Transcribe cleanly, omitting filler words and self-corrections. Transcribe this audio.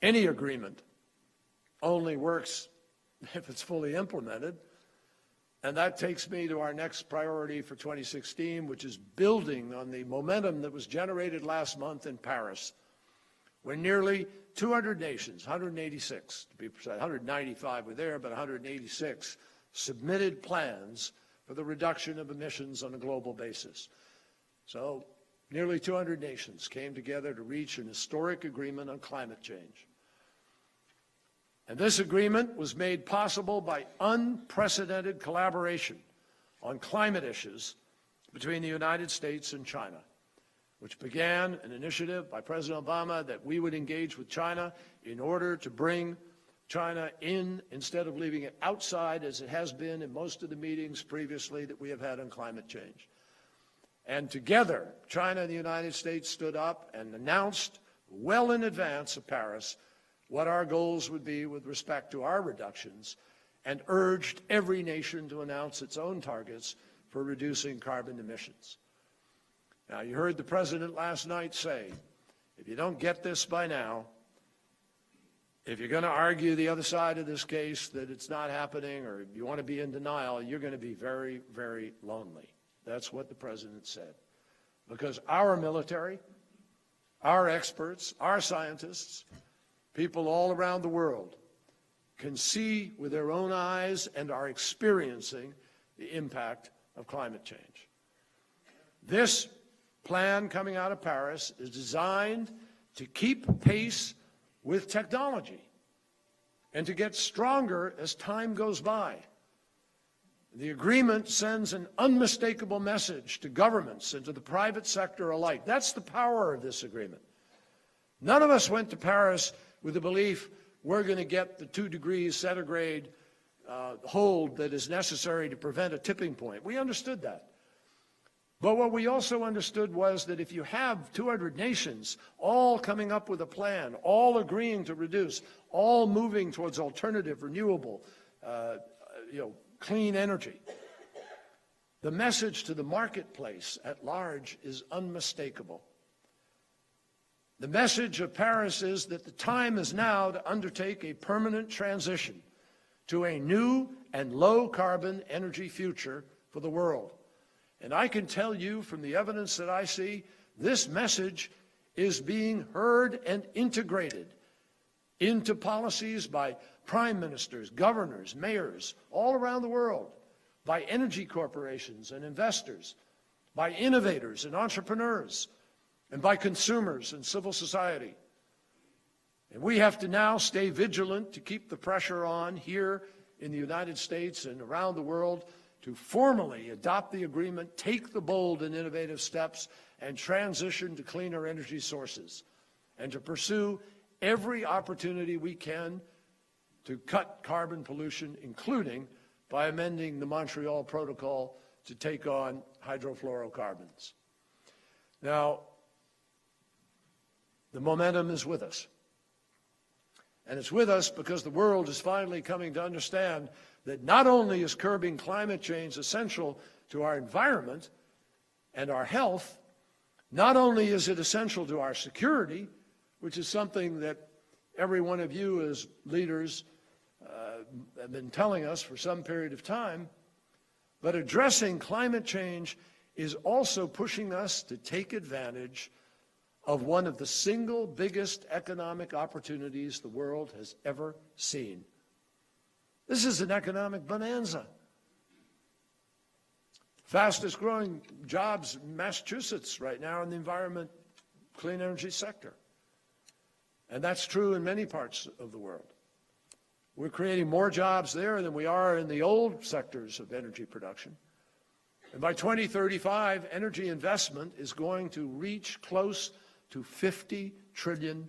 Any agreement only works if it's fully implemented. And that takes me to our next priority for 2016, which is building on the momentum that was generated last month in Paris, when nearly 200 nations, 186 to be precise, 195 were there, but 186 submitted plans for the reduction of emissions on a global basis. So nearly 200 nations came together to reach an historic agreement on climate change. And this agreement was made possible by unprecedented collaboration on climate issues between the United States and China, which began an initiative by President Obama that we would engage with China in order to bring China in instead of leaving it outside, as it has been in most of the meetings previously that we have had on climate change. And together, China and the United States stood up and announced well in advance of Paris what our goals would be with respect to our reductions, and urged every nation to announce its own targets for reducing carbon emissions. Now, you heard the President last night say, if you don't get this by now, if you're going to argue the other side of this case that it's not happening, or you want to be in denial, you're going to be very, very lonely. That's what the President said. Because our military, our experts, our scientists, people all around the world can see with their own eyes and are experiencing the impact of climate change. This plan coming out of Paris is designed to keep pace with technology and to get stronger as time goes by. The agreement sends an unmistakable message to governments and to the private sector alike. That's the power of this agreement. None of us went to Paris with the belief we're going to get the 2 degrees centigrade hold that is necessary to prevent a tipping point. We understood that. But what we also understood was that if you have 200 nations all coming up with a plan, all agreeing to reduce, all moving towards alternative, renewable, clean energy, the message to the marketplace at large is unmistakable. The message of Paris is that the time is now to undertake a permanent transition to a new and low-carbon energy future for the world. And I can tell you from the evidence that I see, this message is being heard and integrated into policies by prime ministers, governors, mayors all around the world, by energy corporations and investors, by innovators and entrepreneurs, and by consumers and civil society. And we have to now stay vigilant to keep the pressure on here in the United States and around the world to formally adopt the agreement, take the bold and innovative steps, and transition to cleaner energy sources, and to pursue every opportunity we can to cut carbon pollution, including by amending the Montreal Protocol to take on hydrofluorocarbons. Now, the momentum is with us. And it's with us because the world is finally coming to understand that not only is curbing climate change essential to our environment and our health, not only is it essential to our security, which is something that every one of you as leaders have been telling us for some period of time, but addressing climate change is also pushing us to take advantage of one of the single biggest economic opportunities the world has ever seen. This is an economic bonanza. Fastest growing jobs in Massachusetts right now in the environment, clean energy sector. And that's true in many parts of the world. We're creating more jobs there than we are in the old sectors of energy production. And by 2035, energy investment is going to reach close to $50 trillion.